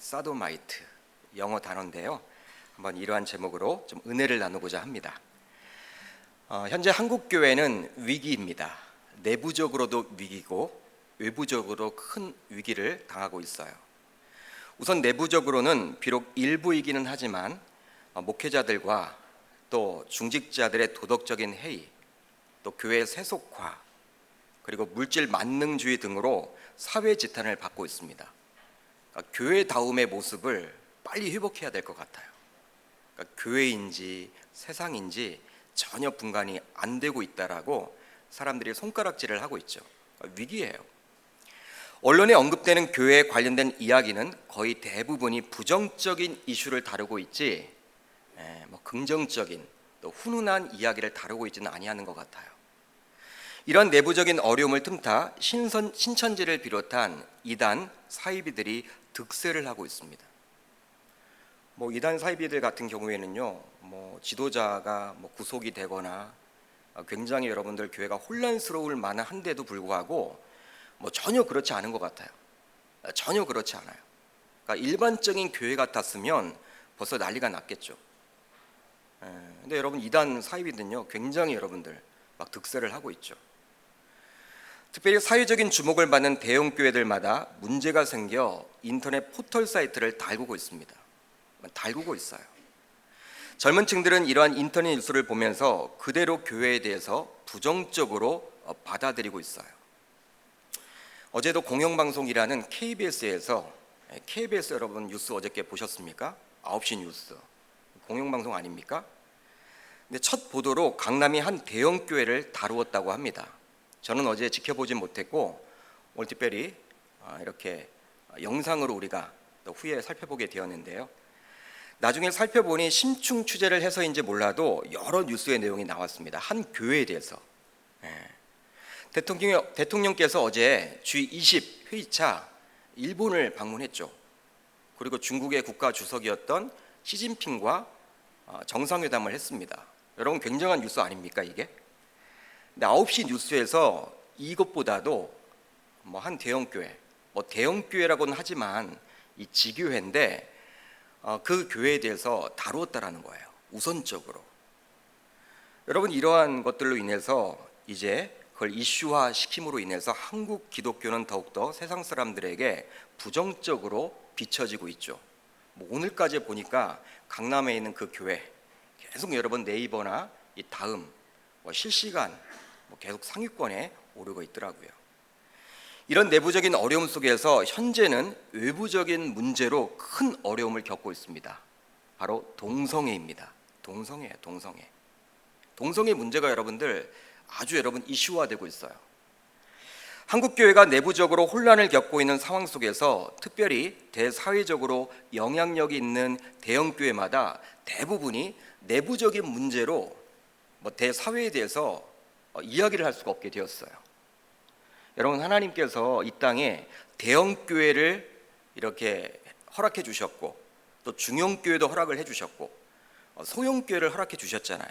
사도마이트, 영어 단어인데요. 한번 이러한 제목으로 좀 은혜를 나누고자 합니다. 현재 한국 교회는 위기입니다. 내부적으로도 위기고 외부적으로도 큰 위기를 당하고 있어요. 우선 내부적으로는 비록 일부이기는 하지만 목회자들과 또 중직자들의 도덕적인 해이, 또 교회의 세속화, 그리고 물질 만능주의 등으로 사회 지탄을 받고 있습니다. 그러니까 교회다움의 모습을 빨리 회복해야 될 것 같아요. 그러니까 교회인지 세상인지 전혀 분간이 안 되고 있다라고 사람들이 손가락질을 하고 있죠. 그러니까 위기예요. 언론에 언급되는 교회에 관련된 이야기는 거의 대부분이 부정적인 이슈를 다루고 있지, 긍정적인 또 훈훈한 이야기를 다루고 있지는 아니하는 것 같아요. 이런 내부적인 어려움을 틈타 신천지를 비롯한 이단 사이비들이 득세를 하고 있습니다. 이단 사이비들 같은 경우에는요, 지도자가 구속이 되거나 굉장히 여러분들 교회가 혼란스러울 만한데도 불구하고 전혀 그렇지 않은 것 같아요. 전혀 그렇지 않아요. 그러니까 일반적인 교회 같았으면 벌써 난리가 났겠죠. 근데 여러분 이단 사이비들은요, 굉장히 여러분들 막 득세를 하고 있죠. 특별히 사회적인 주목을 받는 대형 교회들마다 문제가 생겨 인터넷 포털 사이트를 달구고 있습니다. 달구고 있어요. 젊은 층들은 이러한 인터넷 뉴스를 보면서 그대로 교회에 대해서 부정적으로 받아들이고 있어요. 어제도 공영방송이라는 KBS에서 KBS 여러분 뉴스 어저께 보셨습니까? 9시 뉴스 공영방송 아닙니까? 근데 첫 보도로 강남의 한 대형 교회를 다루었다고 합니다. 저는 어제 지켜보진 못했고 오늘 특별히 이렇게 영상으로 우리가 또 후에 살펴보게 되었는데요. 나중에 살펴보니 심층 취재를 해서인지 몰라도 여러 뉴스의 내용이 나왔습니다. 한 교회에 대해서. 대통령께서 어제 G20 회의차 일본을 방문했죠. 그리고 중국의 국가 주석이었던 시진핑과 정상회담을 했습니다. 여러분 굉장한 뉴스 아닙니까 이게? 근데 9시 뉴스에서 이것보다도 한 대형 교회, 대형 교회라고는 하지만 이 지교회인데 그 교회에 대해서 다루었다라는 거예요. 우선적으로. 여러분 이러한 것들로 인해서 이제 그걸 이슈화 시킴으로 인해서 한국 기독교는 더욱더 세상 사람들에게 부정적으로 비춰지고 있죠. 오늘까지 보니까 강남에 있는 그 교회 계속 여러분 네이버나 이 다음 실시간 계속 상위권에 오르고 있더라고요. 이런 내부적인 어려움 속에서 현재는 외부적인 문제로 큰 어려움을 겪고 있습니다. 바로 동성애입니다. 동성애. 동성애 문제가 여러분들 아주 여러분 이슈화되고 있어요. 한국 교회가 내부적으로 혼란을 겪고 있는 상황 속에서 특별히 대사회적으로 영향력이 있는 대형 교회마다 대부분이 내부적인 문제로 대사회에 대해서 이야기를 할 수가 없게 되었어요. 여러분 하나님께서 이 땅에 대형 교회를 이렇게 허락해 주셨고 또 중형 교회도 허락을 해 주셨고 소형 교회를 허락해 주셨잖아요.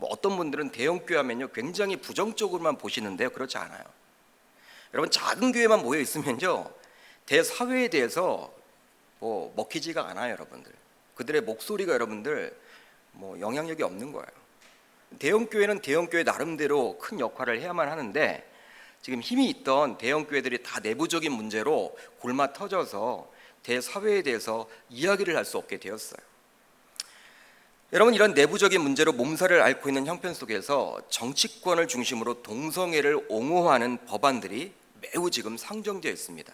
어떤 분들은 대형 교회 하면요 굉장히 부정적으로만 보시는데요, 그렇지 않아요. 여러분 작은 교회만 모여 있으면요 대사회에 대해서 먹히지가 않아요. 여러분들 그들의 목소리가 여러분들 영향력이 없는 거예요. 대형 교회는 대형 교회 나름대로 큰 역할을 해야만 하는데 지금 힘이 있던 대형 교회들이 다 내부적인 문제로 골마 터져서 대사회에 대해서 이야기를 할 수 없게 되었어요. 여러분 이런 내부적인 문제로 몸살을 앓고 있는 형편 속에서 정치권을 중심으로 동성애를 옹호하는 법안들이 매우 지금 상정되어 있습니다.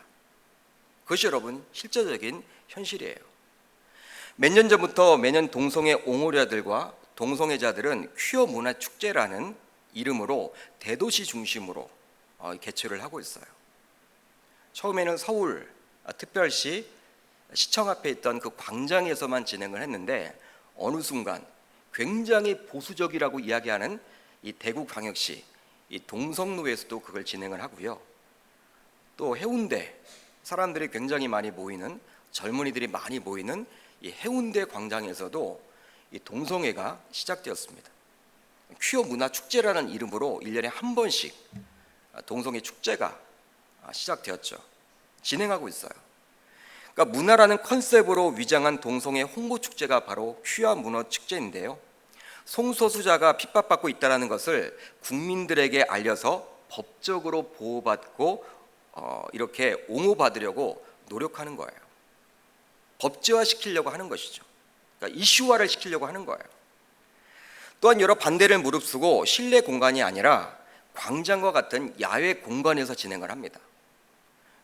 그것이 여러분 실제적인 현실이에요. 몇 년 전부터 매년 동성애 옹호자들과 동성애자들은 퀴어 문화 축제라는 이름으로 대도시 중심으로 개최를 하고 있어요. 처음에는 서울 특별시 시청 앞에 있던 그 광장에서만 진행을 했는데 어느 순간 굉장히 보수적이라고 이야기하는 이 대구광역시 이 동성로에서도 그걸 진행을 하고요. 또 해운대 사람들이 굉장히 많이 모이는 젊은이들이 많이 모이는 이 해운대 광장에서도 이 동성애가 시작되었습니다. 퀴어 문화 축제라는 이름으로 1년에 한 번씩 동성애 축제가 시작되었죠. 진행하고 있어요. 그러니까 문화라는 컨셉으로 위장한 동성애 홍보 축제가 바로 퀴어 문어 축제인데요. 성소수자가 핍박받고 있다는 것을 국민들에게 알려서 법적으로 보호받고 이렇게 옹호받으려고 노력하는 거예요. 법제화시키려고 하는 것이죠. 그러니까 이슈화를 시키려고 하는 거예요. 또한 여러 반대를 무릅쓰고 실내 공간이 아니라 광장과 같은 야외 공간에서 진행을 합니다.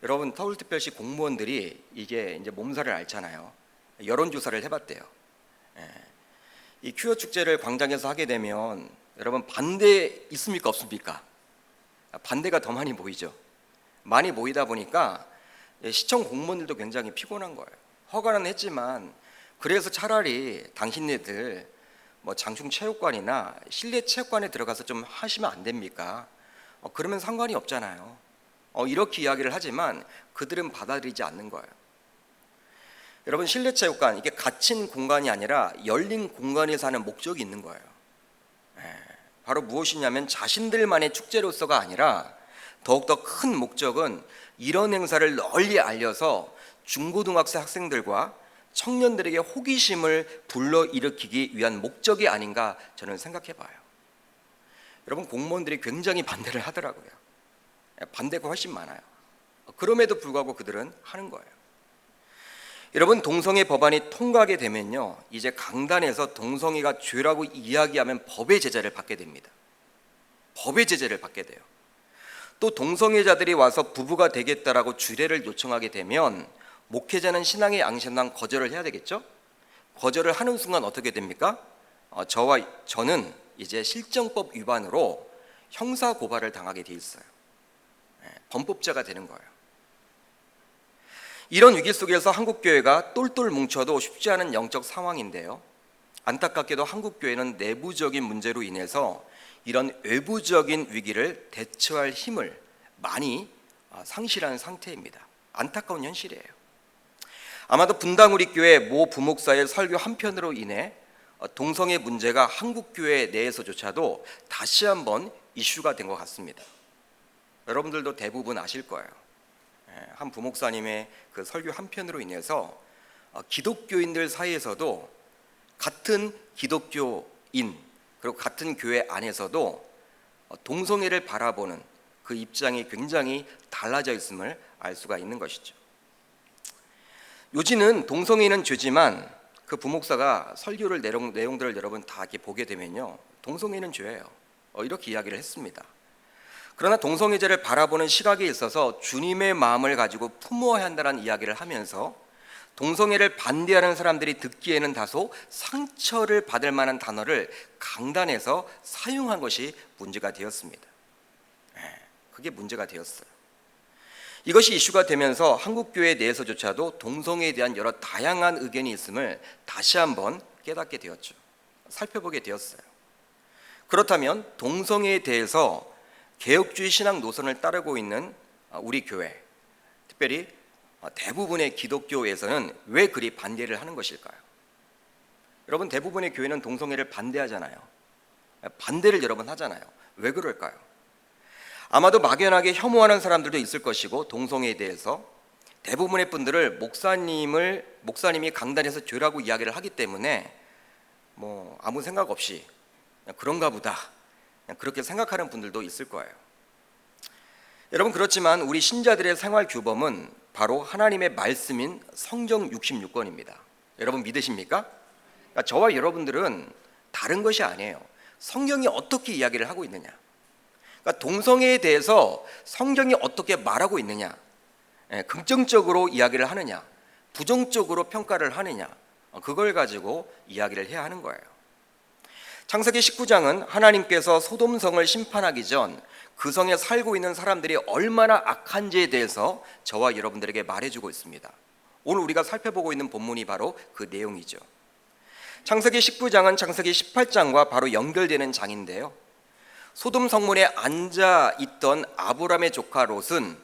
여러분, 서울특별시 공무원들이 이게 이제 몸살을 앓잖아요. 여론조사를 해봤대요. 이 퀴어 축제를 광장에서 하게 되면 여러분 반대 있습니까 없습니까? 반대가 더 많이 보이죠. 많이 보이다 보니까 시청 공무원들도 굉장히 피곤한 거예요. 허가는 했지만 그래서 차라리 당신네들 뭐 장충체육관이나 실내 체육관에 들어가서 좀 하시면 안 됩니까? 그러면 상관이 없잖아요. 이렇게 이야기를 하지만 그들은 받아들이지 않는 거예요. 여러분, 실내 체육관 이게 갇힌 공간이 아니라 열린 공간에서 하는 목적이 있는 거예요. 바로 무엇이냐면 자신들만의 축제로서가 아니라 더욱더 큰 목적은 이런 행사를 널리 알려서 중고등학생 학생들과 청년들에게 호기심을 불러일으키기 위한 목적이 아닌가 저는 생각해 봐요. 여러분, 공무원들이 굉장히 반대를 하더라고요. 반대가 훨씬 많아요. 그럼에도 불구하고 그들은 하는 거예요. 여러분, 동성애 법안이 통과하게 되면요, 이제 강단에서 동성애가 죄라고 이야기하면 법의 제재를 받게 됩니다. 법의 제재를 받게 돼요. 또 동성애자들이 와서 부부가 되겠다라고 주례를 요청하게 되면 목회자는 신앙의 양심상 거절을 해야 되겠죠? 거절을 하는 순간 어떻게 됩니까? 저는 이제 실정법 위반으로 형사 고발을 당하게 돼 있어요. 범법자가 되는 거예요. 이런 위기 속에서 한국교회가 똘똘 뭉쳐도 쉽지 않은 영적 상황인데요. 안타깝게도 한국교회는 내부적인 문제로 인해서 이런 외부적인 위기를 대처할 힘을 많이 상실한 상태입니다. 안타까운 현실이에요. 아마도 분당우리교회 모 부목사의 설교 한 편으로 인해 동성애 문제가 한국교회 내에서조차도 다시 한번 이슈가 된 것 같습니다. 여러분들도 대부분 아실 거예요. 한 부목사님의 그 설교 한 편으로 인해서 기독교인들 사이에서도 같은 기독교인 그리고 같은 교회 안에서도 동성애를 바라보는 그 입장이 굉장히 달라져 있음을 알 수가 있는 것이죠. 요지는 동성애는 죄지만 그 부목사가 설교를 내용들을 여러분 다 이렇게 보게 되면요, 동성애는 죄예요. 이렇게 이야기를 했습니다. 그러나 동성애자를 바라보는 시각에 있어서 주님의 마음을 가지고 품어야 한다는 이야기를 하면서 동성애를 반대하는 사람들이 듣기에는 다소 상처를 받을 만한 단어를 강단에서 사용한 것이 문제가 되었습니다. 그게 문제가 되었어요. 이것이 이슈가 되면서 한국교회 내에서조차도 동성애에 대한 여러 다양한 의견이 있음을 다시 한번 깨닫게 되었죠. 살펴보게 되었어요. 그렇다면 동성애에 대해서 개혁주의 신앙 노선을 따르고 있는 우리 교회, 특별히 대부분의 기독교에서는 왜 그리 반대를 하는 것일까요? 여러분, 대부분의 교회는 동성애를 반대하잖아요. 반대를 여러 번 하잖아요. 왜 그럴까요? 아마도 막연하게 혐오하는 사람들도 있을 것이고, 동성애에 대해서 대부분의 분들을 목사님이 강단에서 죄라고 이야기를 하기 때문에 뭐 아무 생각 없이 그냥 그런가 보다, 그냥 그렇게 생각하는 분들도 있을 거예요. 여러분, 그렇지만 우리 신자들의 생활 규범은 바로 하나님의 말씀인 성경 66권입니다. 여러분 믿으십니까? 그러니까 저와 여러분들은 다른 것이 아니에요. 성경이 어떻게 이야기를 하고 있느냐, 그러니까 동성애에 대해서 성경이 어떻게 말하고 있느냐, 긍정적으로 이야기를 하느냐, 부정적으로 평가를 하느냐, 그걸 가지고 이야기를 해야 하는 거예요. 창세기 19장은 하나님께서 소돔성을 심판하기 전 그 성에 살고 있는 사람들이 얼마나 악한지에 대해서 저와 여러분들에게 말해주고 있습니다. 오늘 우리가 살펴보고 있는 본문이 바로 그 내용이죠. 창세기 19장은 창세기 18장과 바로 연결되는 장인데요, 소돔 성문에 앉아 있던 아브람의 조카 롯은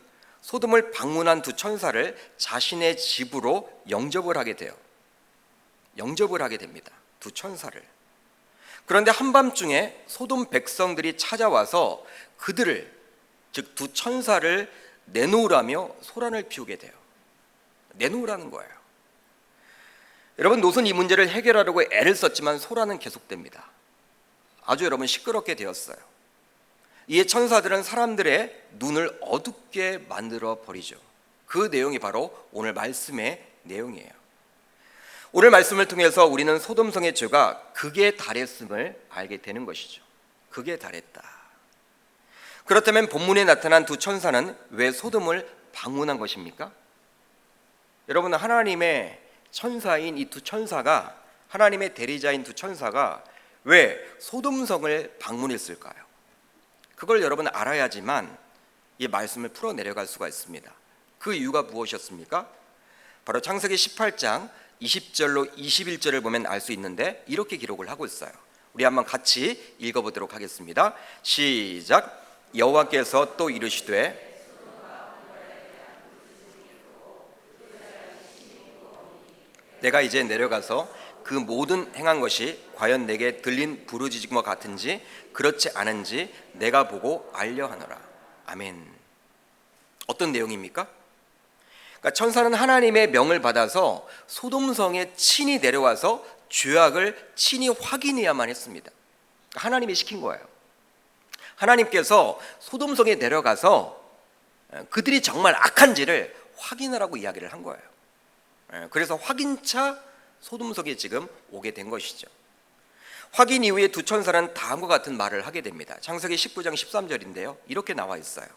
소돔을 방문한 두 천사를 자신의 집으로 영접을 하게 됩니다. 두 천사를. 그런데 한밤중에 소돔 백성들이 찾아와서 그들을, 즉 두 천사를 내놓으라며 소란을 피우게 돼요. 내놓으라는 거예요. 여러분, 롯은 이 문제를 해결하려고 애를 썼지만 소란은 계속됩니다. 아주 여러분 시끄럽게 되었어요. 이에 천사들은 사람들의 눈을 어둡게 만들어 버리죠. 그 내용이 바로 오늘 말씀의 내용이에요. 오늘 말씀을 통해서 우리는 소돔성의 죄가 극에 달했음을 알게 되는 것이죠. 극에 달했다. 그렇다면 본문에 나타난 두 천사는 왜 소돔을 방문한 것입니까? 여러분, 하나님의 천사인 이 두 천사가, 하나님의 대리자인 두 천사가 왜 소돔성을 방문했을까요? 그걸 여러분 알아야지만 이 말씀을 풀어 내려갈 수가 있습니다. 그 이유가 무엇이었습니까? 바로 창세기 18장 20절로 21절을 보면 알 수 있는데 이렇게 기록을 하고 있어요. 우리 한번 같이 읽어보도록 하겠습니다. 시작. 여호와께서 또 이르시되 내가 이제 내려가서 그 모든 행한 것이 과연 내게 들린 부르짖음과 같은지 그렇지 않은지 내가 보고 알려 하노라. 아멘. 어떤 내용입니까? 그러니까 천사는 하나님의 명을 받아서 소돔성에 친히 내려와서 죄악을 친히 확인해야만 했습니다. 하나님이 시킨 거예요. 하나님께서 소돔성에 내려가서 그들이 정말 악한지를 확인하라고 이야기를 한 거예요. 그래서 확인차 소돔성에 지금 오게 된 것이죠. 확인 이후에 두 천사는 다음과 같은 말을 하게 됩니다. 창세기 19장 13절인데요. 이렇게 나와 있어요.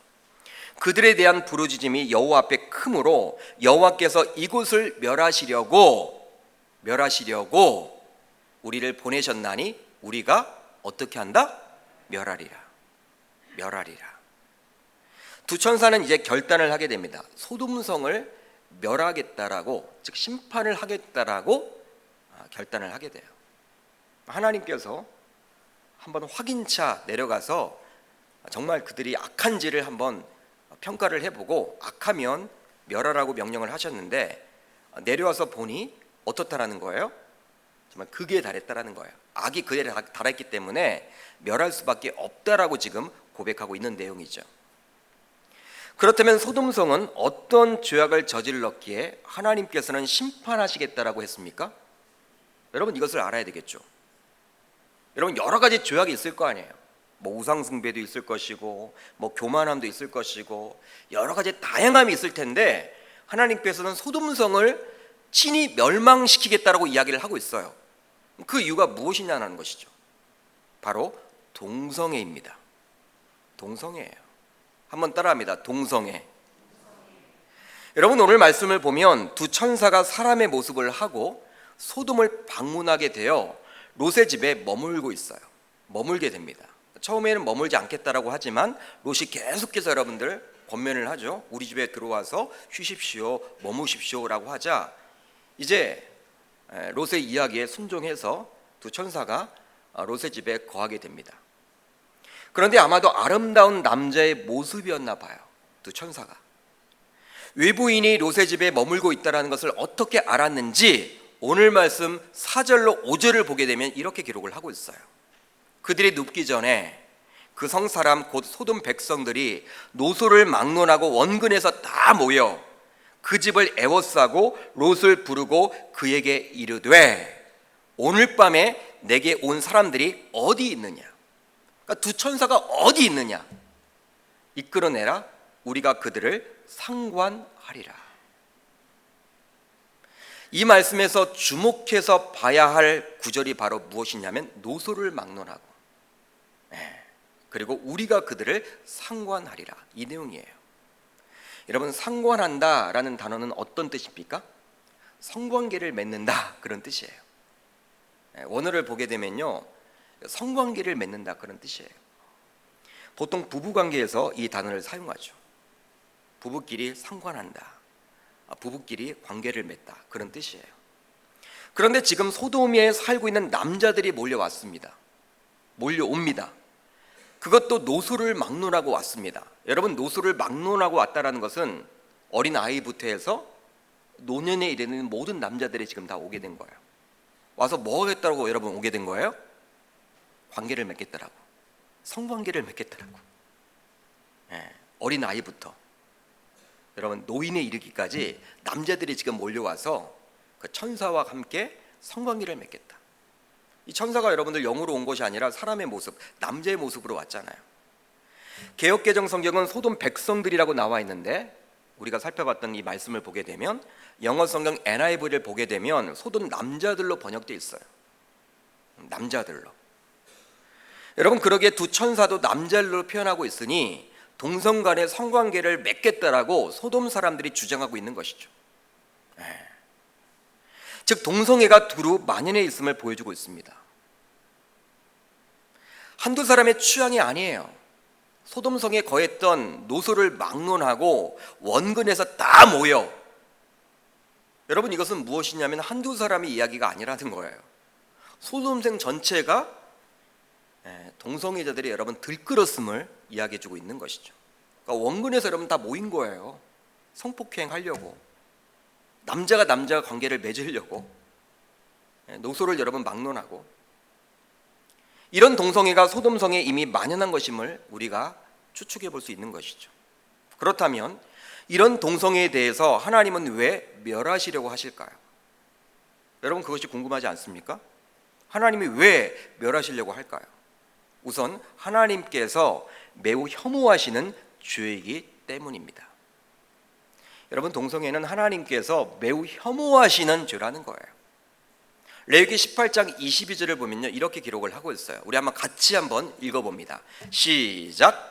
그들에 대한 부르짖음이 여호와 앞에 크므로 여호와께서 이곳을 멸하시려고 우리를 보내셨나니 우리가 어떻게 한다? 멸하리라. 두 천사는 이제 결단을 하게 됩니다. 소돔성을 멸하겠다라고, 즉 심판을 하겠다라고 결단을 하게 돼요. 하나님께서 한번 확인차 내려가서 정말 그들이 악한지를 한번 평가를 해보고 악하면 멸하라고 명령을 하셨는데 내려와서 보니 어떻다라는 거예요? 정말 극에 달했다라는 거예요. 악이 극에 달했기 때문에 멸할 수밖에 없다라고 지금 고백하고 있는 내용이죠. 그렇다면 소돔성은 어떤 죄악을 저질렀기에 하나님께서는 심판하시겠다라고 했습니까? 여러분, 이것을 알아야 되겠죠. 여러분, 여러 가지 죄악이 있을 거 아니에요. 뭐 우상숭배도 있을 것이고 뭐 교만함도 있을 것이고 여러 가지 다양함이 있을 텐데 하나님께서는 소돔성을 친히 멸망시키겠다라고 이야기를 하고 있어요. 그 이유가 무엇이냐는 것이죠. 바로 동성애입니다. 동성애예요. 한번 따라합니다. 동성애. 여러분, 오늘 말씀을 보면 두 천사가 사람의 모습을 하고 소돔을 방문하게 되어 롯의 집에 머물고 있어요. 머물게 됩니다. 처음에는 머물지 않겠다라고 하지만 롯이 계속해서 여러분들 권면을 하죠. 우리 집에 들어와서 쉬십시오, 머무십시오라고 하자 이제 롯의 이야기에 순종해서 두 천사가 롯의 집에 거하게 됩니다. 그런데 아마도 아름다운 남자의 모습이었나 봐요. 두 천사가 외부인이 롯의 집에 머물고 있다는 것을 어떻게 알았는지 오늘 말씀 4절로 5절을 보게 되면 이렇게 기록을 하고 있어요. 그들이 눕기 전에 그 성사람 곧 소돔 백성들이 노소를 막론하고 원근에서 다 모여 그 집을 애워싸고 롯을 부르고 그에게 이르되 오늘 밤에 내게 온 사람들이 어디 있느냐. 그러니까 두 천사가 어디 있느냐. 이끌어내라. 우리가 그들을 상관하리라. 이 말씀에서 주목해서 봐야 할 구절이 바로 무엇이냐면 노소를 막론하고 그리고 우리가 그들을 상관하리라, 이 내용이에요. 여러분, 상관한다라는 단어는 어떤 뜻입니까? 성관계를 맺는다, 그런 뜻이에요. 원어를 보게 되면요, 성관계를 맺는다, 그런 뜻이에요. 보통 부부관계에서 이 단어를 사용하죠. 부부끼리 상관한다, 부부끼리 관계를 맺다, 그런 뜻이에요. 그런데 지금 소돔에 살고 있는 남자들이 몰려옵니다. 그것도 노소를 막론하고 왔습니다. 여러분, 노소를 막론하고 왔다라는 것은 어린 아이부터 해서 노년에 이르는 모든 남자들이 지금 다 오게 된 거예요. 와서 뭐 하겠다고 여러분 오게 된 거예요? 관계를 맺겠다라고, 성관계를 맺겠다라고. 어린 아이부터. 여러분 노인에 이르기까지 남자들이 지금 몰려와서 그 천사와 함께 성관계를 맺겠다. 이 천사가 여러분들 영으로 온 것이 아니라 사람의 모습, 남자의 모습으로 왔잖아요. 개역개정 성경은 소돔 백성들이라고 나와 있는데 우리가 살펴봤던 이 말씀을 보게 되면 영어 성경 NIV를 보게 되면 소돔 남자들로 번역되어 있어요. 남자들로. 여러분 그러기에 두 천사도 남자들로 표현하고 있으니 동성 간의 성관계를 맺겠다라고 소돔 사람들이 주장하고 있는 것이죠. 즉 동성애가 두루 만연해 있음을 보여주고 있습니다. 한두 사람의 취향이 아니에요. 소돔성에 거했던 노소를 막론하고 원근에서 다 모여. 여러분 이것은 무엇이냐면 한두 사람의 이야기가 아니라는 거예요. 소돔생 전체가 동성애자들이 여러분 들끓었음을 이야기해주고 있는 것이죠. 그러니까 원근에서 여러분 다 모인 거예요. 성폭행하려고, 남자가 남자와 관계를 맺으려고, 노소를 여러분 막론하고. 이런 동성애가 소돔성에 이미 만연한 것임을 우리가 추측해 볼 수 있는 것이죠. 그렇다면 이런 동성애에 대해서 하나님은 왜 멸하시려고 하실까요? 여러분 그것이 궁금하지 않습니까? 하나님이 왜 멸하시려고 할까요? 우선 하나님께서 매우 혐오하시는 죄이기 때문입니다. 여러분 동성애는 하나님께서 매우 혐오하시는 죄라는 거예요. 레위기 18장 22절을 보면요 이렇게 기록을 하고 있어요. 우리 한번 같이 한번 읽어봅니다. 시작.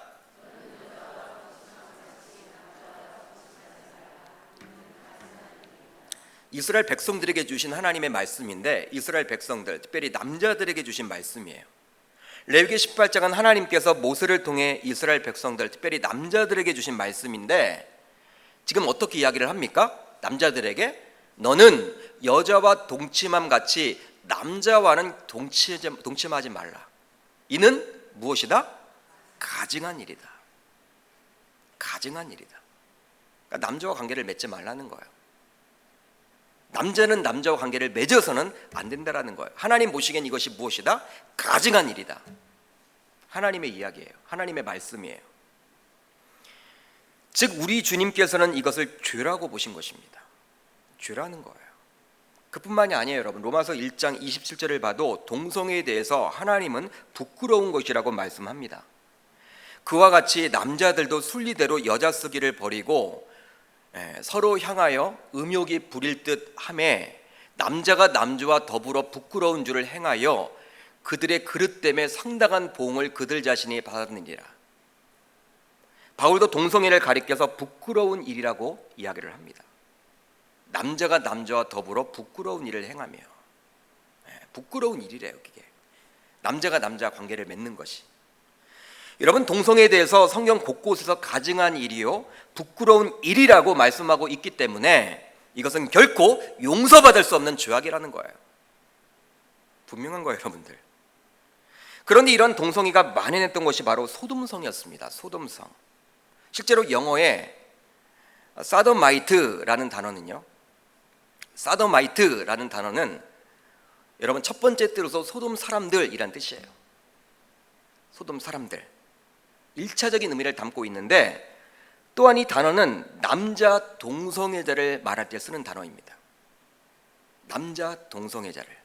이스라엘 백성들에게 주신 하나님의 말씀인데 이스라엘 백성들, 특별히 남자들에게 주신 말씀이에요. 레위기 18장은 하나님께서 모세를 통해 이스라엘 백성들, 특별히 남자들에게 주신 말씀인데 지금 어떻게 이야기를 합니까? 남자들에게 너는 여자와 동침함 같이 남자와는 동침하지 말라. 이는 무엇이다? 가증한 일이다. 가증한 일이다. 그러니까 남자와 관계를 맺지 말라는 거예요. 남자는 남자와 관계를 맺어서는 안 된다라는 거예요. 하나님 보시기엔 이것이 무엇이다? 가증한 일이다. 하나님의 이야기예요. 하나님의 말씀이에요. 즉 우리 주님께서는 이것을 죄라고 보신 것입니다. 죄라는 거예요. 그뿐만이 아니에요. 여러분 로마서 1장 27절을 봐도 동성애에 대해서 하나님은 부끄러운 것이라고 말씀합니다. 그와 같이 남자들도 순리대로 여자 쓰기를 버리고 서로 향하여 음욕이 부릴 듯 하매 남자가 남자와 더불어 부끄러운 줄을 행하여 그들의 그릇 때문에 상당한 보응을 그들 자신이 받았느니라. 바울도 동성애를 가리켜서 부끄러운 일이라고 이야기를 합니다. 남자가 남자와 더불어 부끄러운 일을 행하며, 부끄러운 일이래요. 그게 남자가 남자와 관계를 맺는 것이. 여러분 동성애에 대해서 성경 곳곳에서 가증한 일이요 부끄러운 일이라고 말씀하고 있기 때문에 이것은 결코 용서받을 수 없는 죄악이라는 거예요. 분명한 거예요, 여러분들. 그런데 이런 동성애가 만연했던 것이 바로 소돔성이었습니다. 소돔성. 실제로 영어에 사도마이트라는 단어는요, 사도마이트라는 단어는 여러분 첫 번째 뜻으로서 소돔 사람들이란 뜻이에요. 소돔 사람들. 1차적인 의미를 담고 있는데 또한 이 단어는 남자 동성애자를 말할 때 쓰는 단어입니다. 남자 동성애자를.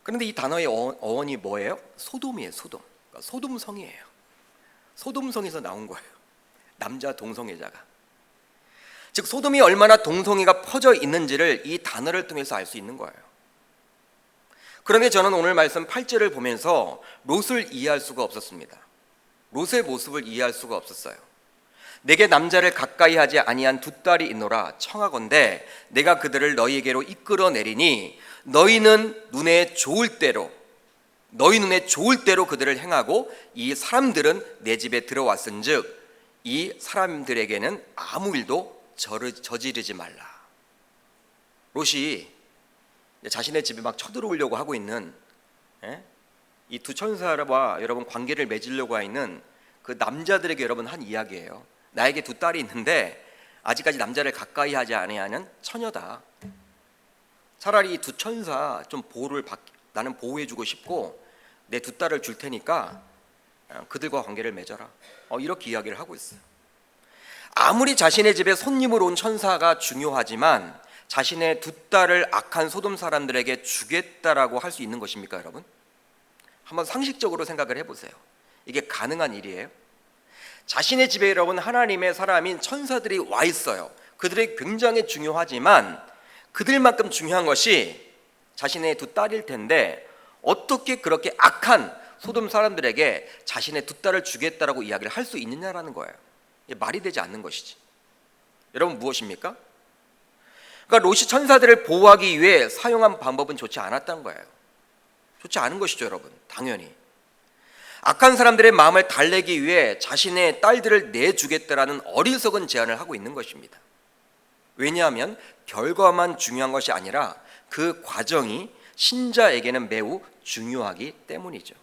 그런데 이 단어의 어원이 뭐예요? 소돔이에요. 소돔. 그러니까 소돔성이에요. 소돔성에서 나온 거예요. 남자 동성애자가. 즉 소돔이 얼마나 동성애가 퍼져 있는지를 이 단어를 통해서 알 수 있는 거예요. 그런데 저는 오늘 말씀 8절을 보면서 롯을 이해할 수가 없었습니다. 롯의 모습을 이해할 수가 없었어요. 내게 남자를 가까이 하지 아니한 두 딸이 있노라. 청하건대 내가 그들을 너희에게로 이끌어내리니 너희 눈에 좋을 대로 그들을 행하고 이 사람들은 내 집에 들어왔은즉 이 사람들에게는 아무 일도 저지르지 말라. 롯이 자신의 집에 막 쳐들어오려고 하고 있는 이 두 천사와 여러분 관계를 맺으려고 하는 그 남자들에게 여러분 한 이야기예요. 나에게 두 딸이 있는데 아직까지 남자를 가까이 하지 아니하는 처녀다. 차라리 이 두 천사 좀 나는 보호해주고 싶고 내 두 딸을 줄 테니까 그들과 관계를 맺어라. 이렇게 이야기를 하고 있어요. 아무리 자신의 집에 손님으로 온 천사가 중요하지만 자신의 두 딸을 악한 소돔 사람들에게 주겠다라고 할 수 있는 것입니까, 여러분? 한번 상식적으로 생각을 해보세요. 이게 가능한 일이에요? 자신의 집에 여러분 하나님의 사람인 천사들이 와 있어요. 그들이 굉장히 중요하지만 그들만큼 중요한 것이 자신의 두 딸일 텐데 어떻게 그렇게 악한 소돔 사람들에게 자신의 두 딸을 주겠다라고 이야기를 할 수 있느냐라는 거예요. 이게 말이 되지 않는 것이지. 여러분 무엇입니까? 그러니까 롯이 천사들을 보호하기 위해 사용한 방법은 좋지 않았던 거예요. 좋지 않은 것이죠, 여러분. 당연히 악한 사람들의 마음을 달래기 위해 자신의 딸들을 내주겠다라는 어리석은 제안을 하고 있는 것입니다. 왜냐하면 결과만 중요한 것이 아니라 그 과정이 신자에게는 매우 중요하기 때문이죠.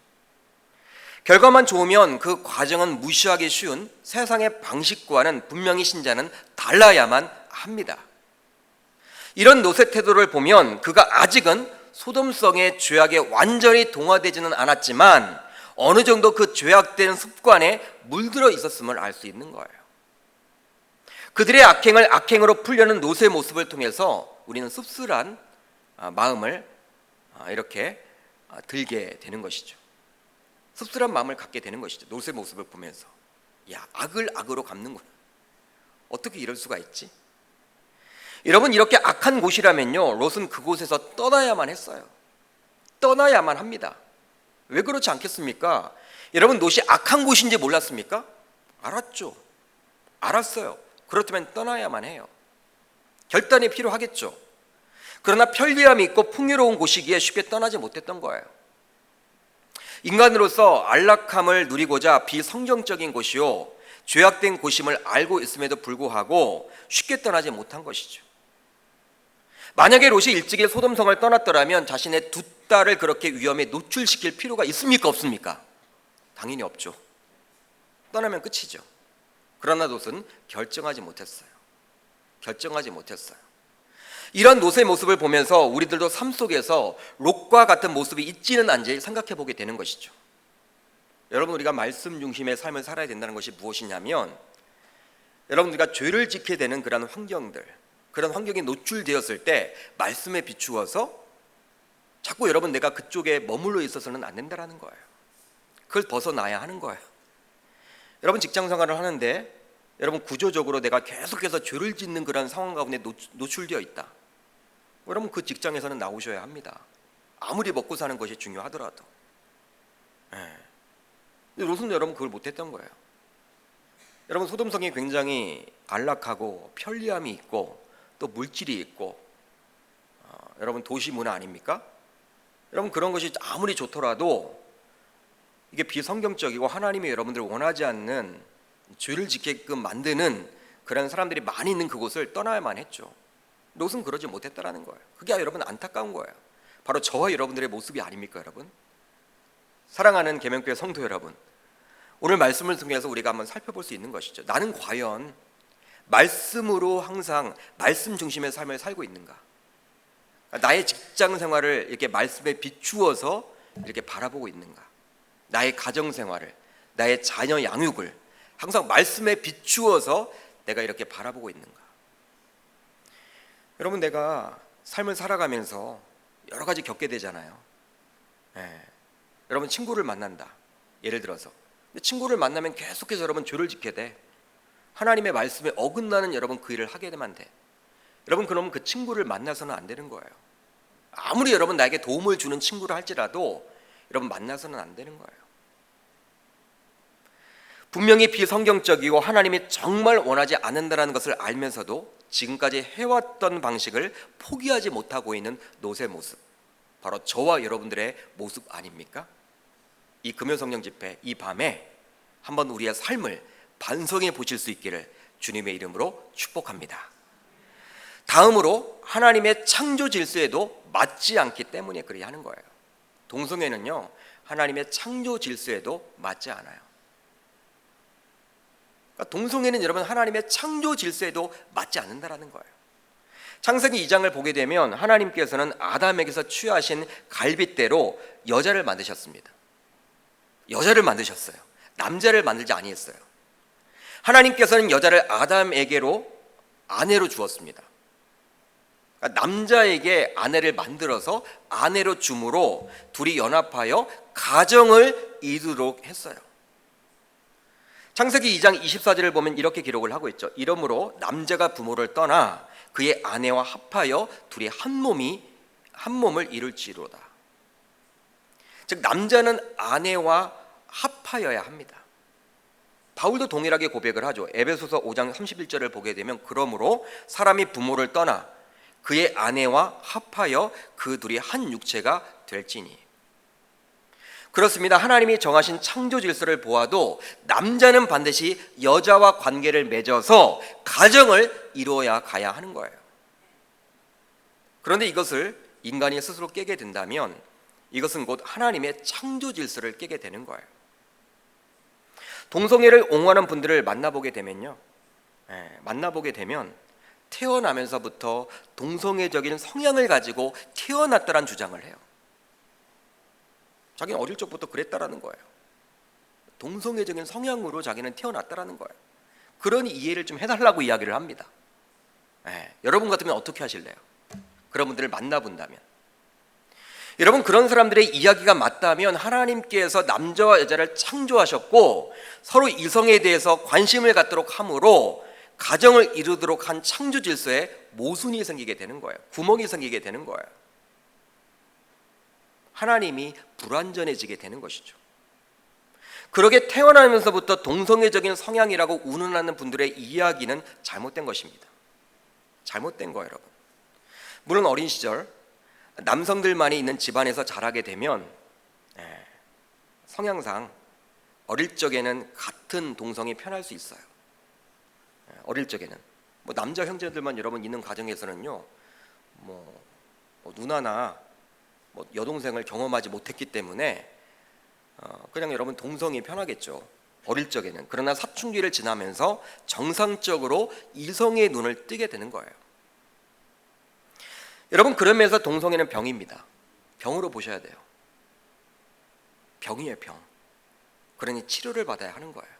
결과만 좋으면 그 과정은 무시하기 쉬운 세상의 방식과는 분명히 신자는 달라야만 합니다. 이런 롯의 태도를 보면 그가 아직은 소돔성의 죄악에 완전히 동화되지는 않았지만 어느 정도 그 죄악된 습관에 물들어 있었음을 알 수 있는 거예요. 그들의 악행을 악행으로 풀려는 롯의 모습을 통해서 우리는 씁쓸한 마음을 이렇게 들게 되는 것이죠. 씁쓸한 마음을 갖게 되는 것이죠. 롯의 모습을 보면서 야, 악을 악으로 갚는구나. 어떻게 이럴 수가 있지? 여러분, 이렇게 악한 곳이라면요, 롯은 그곳에서 떠나야만 했어요. 떠나야만 합니다. 왜 그렇지 않겠습니까? 여러분, 롯이 악한 곳인지 몰랐습니까? 알았죠. 알았어요. 그렇다면 떠나야만 해요. 결단이 필요하겠죠. 그러나 편리함이 있고 풍요로운 곳이기에 쉽게 떠나지 못했던 거예요. 인간으로서 안락함을 누리고자 비성경적인 곳이요, 죄악된 곳임을 알고 있음에도 불구하고 쉽게 떠나지 못한 것이죠. 만약에 롯이 일찍이 소돔성을 떠났더라면 자신의 두 딸을 그렇게 위험에 노출시킬 필요가 있습니까, 없습니까? 당연히 없죠. 떠나면 끝이죠. 그러나 롯은 결정하지 못했어요. 이런 롯의 모습을 보면서 우리들도 삶 속에서 롯과 같은 모습이 있지는 않지 생각해 보게 되는 것이죠. 여러분, 우리가 말씀 중심의 삶을 살아야 된다는 것이 무엇이냐면, 여러분, 우리가 죄를 짓게 되는 그런 환경들, 그런 환경에 노출되었을 때 말씀에 비추어서 자꾸 여러분 내가 그쪽에 머물러 있어서는 안 된다는 거예요. 그걸 벗어나야 하는 거예요. 여러분, 직장 생활을 하는데 여러분 구조적으로 내가 계속해서 죄를 짓는 그런 상황 가운데 노출되어 있다. 여러분, 그 직장에서는 나오셔야 합니다. 아무리 먹고 사는 것이 중요하더라도. 근데 롯은 여러분 그걸 못했던 거예요. 여러분, 소돔성이 굉장히 안락하고 편리함이 있고 또 물질이 있고 여러분 도시 문화 아닙니까? 여러분, 그런 것이 아무리 좋더라도 이게 비성경적이고 하나님이 여러분들을 원하지 않는 죄를 짓게끔 만드는 그런 사람들이 많이 있는 그곳을 떠나야만 했죠. 롯은 그러지 못했다라는 거예요. 그게 여러분 안타까운 거예요. 바로 저와 여러분들의 모습이 아닙니까, 여러분? 사랑하는 계명교회 성도 여러분, 오늘 말씀을 통해서 우리가 한번 살펴볼 수 있는 것이죠. 나는 과연 말씀으로 항상 말씀 중심의 삶을 살고 있는가? 나의 직장 생활을 이렇게 말씀에 비추어서 이렇게 바라보고 있는가? 나의 가정 생활을, 나의 자녀 양육을 항상 말씀에 비추어서 내가 이렇게 바라보고 있는가? 여러분, 내가 삶을 살아가면서 여러 가지 겪게 되잖아요. 여러분, 친구를 만난다. 예를 들어서 친구를 만나면 계속해서 여러분 죄를 짓게 돼. 하나님의 말씀에 어긋나는 여러분 그 일을 하게 되면 돼. 여러분, 그러면 그 친구를 만나서는 안 되는 거예요. 아무리 여러분 나에게 도움을 주는 친구를 할지라도 여러분 만나서는 안 되는 거예요. 분명히 비성경적이고 하나님이 정말 원하지 않는다는 것을 알면서도 지금까지 해왔던 방식을 포기하지 못하고 있는 롯의 모습, 바로 저와 여러분들의 모습 아닙니까? 이 금요성령 집회 이 밤에 한번 우리의 삶을 반성해 보실 수 있기를 주님의 이름으로 축복합니다. 다음으로 하나님의 창조 질서에도 맞지 않기 때문에 그리 하는 거예요. 동성애는요, 하나님의 창조 질서에도 맞지 않아요. 그러니까 동성애는 여러분 하나님의 창조 질서에도 맞지 않는다라는 거예요. 창세기 2장을 보게 되면 하나님께서는 아담에게서 취하신 갈빗대로 여자를 만드셨습니다. 여자를 만드셨어요. 남자를 만들지 아니했어요. 하나님께서는 여자를 아담에게로 아내로 주었습니다. 그러니까 남자에게 아내를 만들어서 아내로 줌으로 둘이 연합하여 가정을 이루도록 했어요. 창세기 2장 24절을 보면 이렇게 기록을 하고 있죠. 이러므로 남자가 부모를 떠나 그의 아내와 합하여 둘이 한 몸을 이룰지로다. 즉 남자는 아내와 합하여야 합니다. 바울도 동일하게 고백을 하죠. 에베소서 5장 31절을 보게 되면 그러므로 사람이 부모를 떠나 그의 아내와 합하여 그 둘이 한 육체가 될지니. 그렇습니다. 하나님이 정하신 창조 질서를 보아도 남자는 반드시 여자와 관계를 맺어서 가정을 이루어야 가야 하는 거예요. 그런데 이것을 인간이 스스로 깨게 된다면 이것은 곧 하나님의 창조 질서를 깨게 되는 거예요. 동성애를 옹호하는 분들을 만나보게 되면 태어나면서부터 동성애적인 성향을 가지고 태어났다는 주장을 해요. 자기는 어릴 적부터 그랬다라는 거예요. 동성애적인 성향으로 자기는 태어났다라는 거예요. 그러니 이해를 좀 해달라고 이야기를 합니다. 여러분 같으면 어떻게 하실래요? 그런 분들을 만나본다면. 여러분, 그런 사람들의 이야기가 맞다면 하나님께서 남자와 여자를 창조하셨고 서로 이성에 대해서 관심을 갖도록 함으로 가정을 이루도록 한 창조 질서에 모순이 생기게 되는 거예요. 구멍이 생기게 되는 거예요. 하나님이 불완전해지게 되는 것이죠. 그렇게 태어나면서부터 동성애적인 성향이라고 운운하는 분들의 이야기는 잘못된 것입니다. 잘못된 거예요, 여러분. 물론 어린 시절 남성들만이 있는 집안에서 자라게 되면 성향상 어릴 적에는 같은 동성이 편할 수 있어요. 어릴 적에는 남자 형제들만 여러분 있는 가정에서는요, 누나나 여동생을 경험하지 못했기 때문에 그냥 여러분 동성이 편하겠죠. 어릴 적에는. 그러나 사춘기를 지나면서 정상적으로 이성의 눈을 뜨게 되는 거예요. 여러분, 그러면서 동성애는 병입니다. 병으로 보셔야 돼요. 병이에요, 병. 그러니 치료를 받아야 하는 거예요.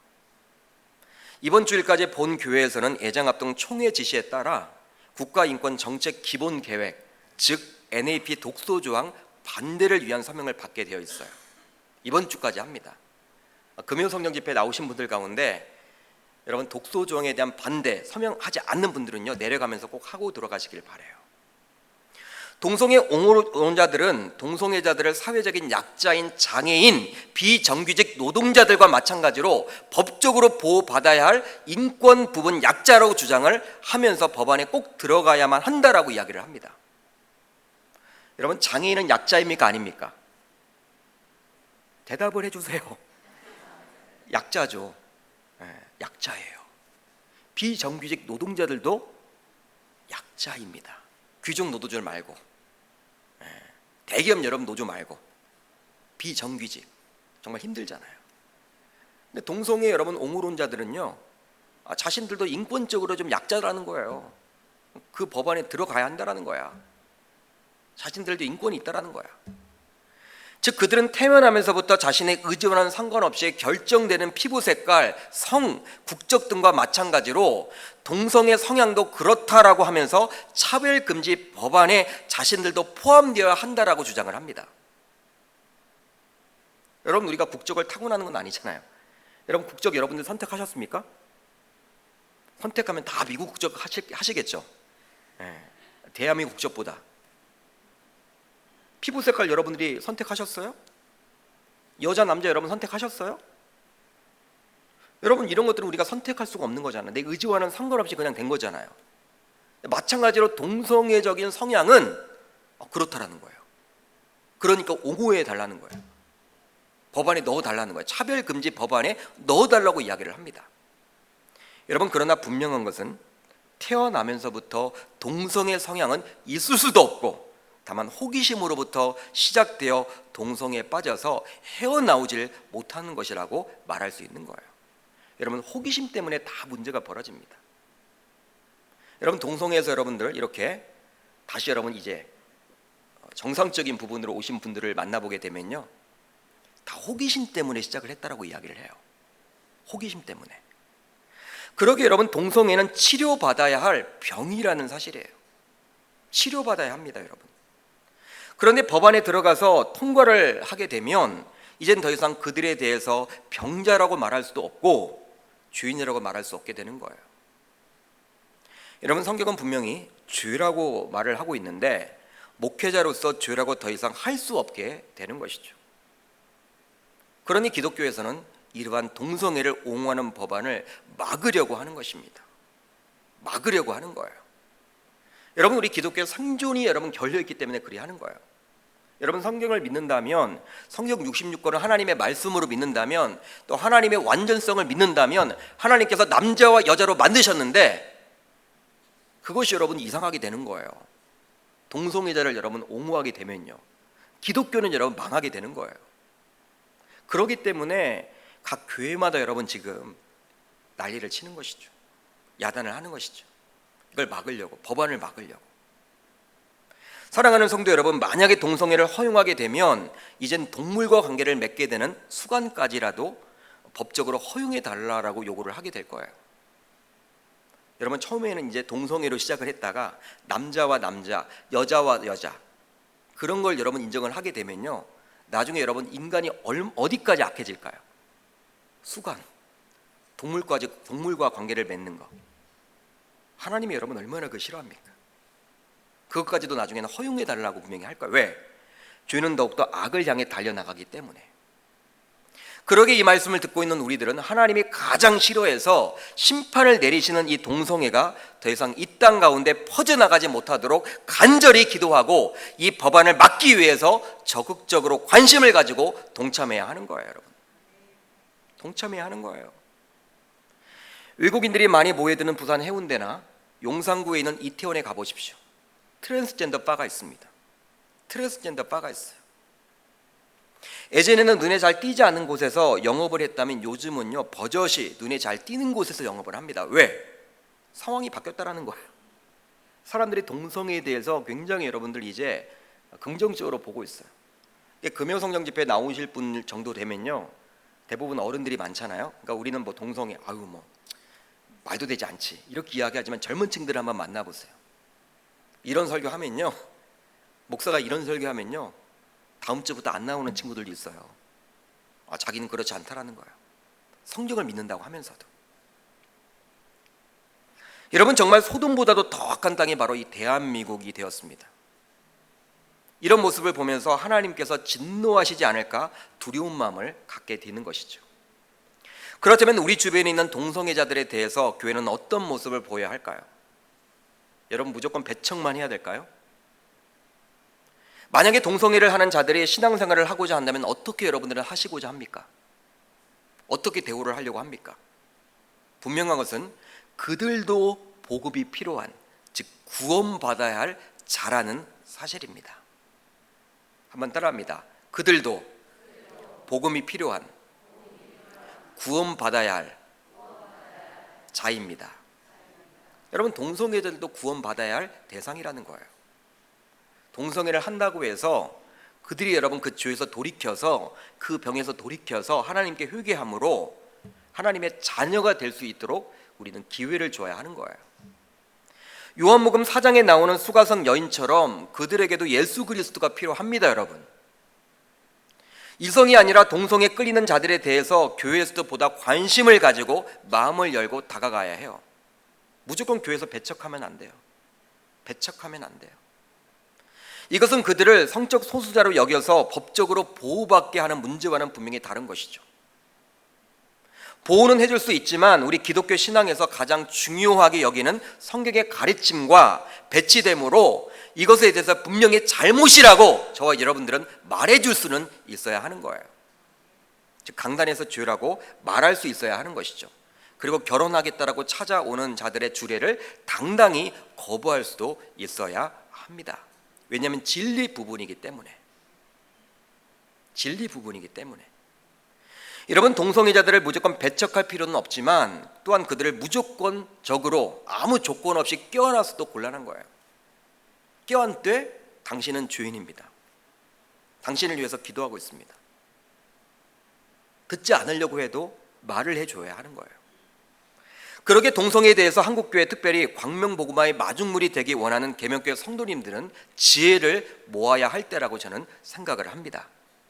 이번 주일까지 본 교회에서는 애장합동 총회 지시에 따라 국가인권정책기본계획, 즉 NAP 독소조항 반대를 위한 서명을 받게 되어 있어요. 이번 주까지 합니다. 금요성령 집회에 나오신 분들 가운데 여러분 독소조항에 대한 반대 서명하지 않는 분들은요, 내려가면서 꼭 하고 들어가시길 바라요. 동성애 옹호론자들은 동성애자들을 사회적인 약자인 장애인, 비정규직 노동자들과 마찬가지로 법적으로 보호받아야 할 인권 부분 약자라고 주장을 하면서 법안에 꼭 들어가야만 한다라고 이야기를 합니다. 여러분, 장애인은 약자입니까? 아닙니까? 대답을 해주세요. 약자죠. 약자예요. 비정규직 노동자들도 약자입니다. 귀족 노조들 말고, 대기업 여러분 노조 말고, 비정규직 정말 힘들잖아요. 근데 동성애 여러분 옹호론자들은요, 자신들도 인권적으로 좀 약자라는 거예요. 그 법안에 들어가야 한다라는 거야. 자신들도 인권이 있다라는 거야. 즉 그들은 태어나면서부터 자신의 의지와는 상관없이 결정되는 피부 색깔, 성, 국적 등과 마찬가지로 동성애 성향도 그렇다라고 하면서 차별금지 법안에 자신들도 포함되어야 한다라고 주장을 합니다. 여러분, 우리가 국적을 타고나는 건 아니잖아요. 여러분, 국적 여러분들 선택하셨습니까? 선택하면 다 미국 국적 하시겠죠. 대한민국 국적보다. 피부 색깔 여러분들이 선택하셨어요? 여자, 남자 여러분 선택하셨어요? 여러분, 이런 것들은 우리가 선택할 수가 없는 거잖아요. 내 의지와는 상관없이 그냥 된 거잖아요. 마찬가지로 동성애적인 성향은 그렇다라는 거예요. 그러니까 옹호해 달라는 거예요. 법안에 넣어달라는 거예요. 차별금지 법안에 넣어달라고 이야기를 합니다. 여러분, 그러나 분명한 것은 태어나면서부터 동성애 성향은 있을 수도 없고 다만 호기심으로부터 시작되어 동성애에 빠져서 헤어나오질 못하는 것이라고 말할 수 있는 거예요. 여러분, 호기심 때문에 다 문제가 벌어집니다. 여러분, 동성애에서 여러분들 이렇게 다시 여러분 이제 정상적인 부분으로 오신 분들을 만나보게 되면요, 다 호기심 때문에 시작을 했다라고 이야기를 해요. 호기심 때문에. 그러기에 여러분, 동성애는 치료받아야 할 병이라는 사실이에요. 치료받아야 합니다, 여러분. 그런데 법안에 들어가서 통과를 하게 되면 이젠 더 이상 그들에 대해서 병자라고 말할 수도 없고 죄인이라고 말할 수 없게 되는 거예요. 여러분, 성경은 분명히 죄라고 말을 하고 있는데 목회자로서 죄라고 더 이상 할 수 없게 되는 것이죠. 그러니 기독교에서는 이러한 동성애를 옹호하는 법안을 막으려고 하는 것입니다. 막으려고 하는 거예요. 여러분, 우리 기독교의 생존이 여러분 결려있기 때문에 그리 하는 거예요. 여러분, 성경을 믿는다면, 성경 66권을 하나님의 말씀으로 믿는다면, 또 하나님의 완전성을 믿는다면 하나님께서 남자와 여자로 만드셨는데 그것이 여러분 이상하게 되는 거예요. 동성애자를 여러분 옹호하게 되면요, 기독교는 여러분 망하게 되는 거예요. 그렇기 때문에 각 교회마다 여러분 지금 난리를 치는 것이죠. 야단을 하는 것이죠. 이걸 막으려고, 법안을 막으려고. 사랑하는 성도 여러분, 만약에 동성애를 허용하게 되면 이젠 동물과 관계를 맺게 되는 수간까지라도 법적으로 허용해 달라라고 요구를 하게 될 거예요. 여러분, 처음에는 이제 동성애로 시작을 했다가 남자와 남자, 여자와 여자, 그런 걸 여러분 인정을 하게 되면요, 나중에 여러분 인간이 어디까지 악해질까요? 수간, 동물과 관계를 맺는 거. 하나님이 여러분 얼마나 그 싫어합니까? 그것까지도 나중에는 허용해 달라고 분명히 할 거예요. 왜? 죄는 더욱더 악을 향해 달려나가기 때문에. 그러게 이 말씀을 듣고 있는 우리들은 하나님이 가장 싫어해서 심판을 내리시는 이 동성애가 더 이상 이 땅 가운데 퍼져나가지 못하도록 간절히 기도하고 이 법안을 막기 위해서 적극적으로 관심을 가지고 동참해야 하는 거예요, 여러분. 동참해야 하는 거예요. 외국인들이 많이 모여드는 부산 해운대나 용산구에 있는 이태원에 가보십시오. 트랜스젠더 바가 있습니다. 트랜스젠더 바가 있어요. 예전에는 눈에 잘 띄지 않는 곳에서 영업을 했다면 요즘은요, 버젓이 눈에 잘 띄는 곳에서 영업을 합니다. 왜? 상황이 바뀌었다라는 거예요. 사람들이 동성애에 대해서 굉장히 여러분들 이제 긍정적으로 보고 있어요. 금요성령 집회에 나오실 분 정도 되면요, 대부분 어른들이 많잖아요. 그러니까 우리는 뭐 동성애, 아유 뭐 말도 되지 않지, 이렇게 이야기하지만 젊은 층들을 한번 만나보세요. 이런 설교하면요, 목사가 이런 설교하면요, 다음 주부터 안 나오는 친구들도 있어요. 자기는 그렇지 않다라는 거예요. 성경을 믿는다고 하면서도. 여러분, 정말 소돔보다도 더 악한 땅이 바로 이 대한민국이 되었습니다. 이런 모습을 보면서 하나님께서 진노하시지 않을까 두려운 마음을 갖게 되는 것이죠. 그렇다면 우리 주변에 있는 동성애자들에 대해서 교회는 어떤 모습을 보여야 할까요? 여러분, 무조건 배척만 해야 될까요? 만약에 동성애를 하는 자들이 신앙생활을 하고자 한다면 어떻게 여러분들은 하시고자 합니까? 어떻게 대우를 하려고 합니까? 분명한 것은 그들도 보급이 필요한, 즉 구원받아야 할 자라는 사실입니다. 한번 따라합니다. 그들도 복음이 필요한, 구원받아야 할 자입니다. 여러분, 동성애들도 구원받아야 할 대상이라는 거예요. 동성애를 한다고 해서 그들이 여러분 그 죄에서 돌이켜서, 그 병에서 돌이켜서 하나님께 회개함으로 하나님의 자녀가 될 수 있도록 우리는 기회를 줘야 하는 거예요. 요한복음 4장에 나오는 수가성 여인처럼 그들에게도 예수 그리스도가 필요합니다, 여러분. 이성이 아니라 동성에 끌리는 자들에 대해서 교회에서도 보다 관심을 가지고 마음을 열고 다가가야 해요. 무조건 교회에서 배척하면 안 돼요. 배척하면 안 돼요. 이것은 그들을 성적 소수자로 여겨서 법적으로 보호받게 하는 문제와는 분명히 다른 것이죠. 보호는 해줄 수 있지만 우리 기독교 신앙에서 가장 중요하게 여기는 성경의 가르침과 배치됨으로 이것에 대해서 분명히 잘못이라고 저와 여러분들은 말해줄 수는 있어야 하는 거예요. 즉 강단에서 죄라고 말할 수 있어야 하는 것이죠. 그리고 결혼하겠다라고 찾아오는 자들의 주례를 당당히 거부할 수도 있어야 합니다. 왜냐하면 진리 부분이기 때문에. 진리 부분이기 때문에. 여러분, 동성애자들을 무조건 배척할 필요는 없지만 또한 그들을 무조건적으로 아무 조건 없이 껴안아서도 곤란한 거예요. 껴안되 당신은 죄인입니다. 당신을 위해서 기도하고 있습니다. 듣지 않으려고 해도 말을 해줘야 하는 거예요. 그러게 동성애에 대해서 한국교회, 특별히 광명복음화의 마중물이 되기 원하는 계명교회 성도님들은 지혜를 모아야 할 때라고 저는 생각을 합니다.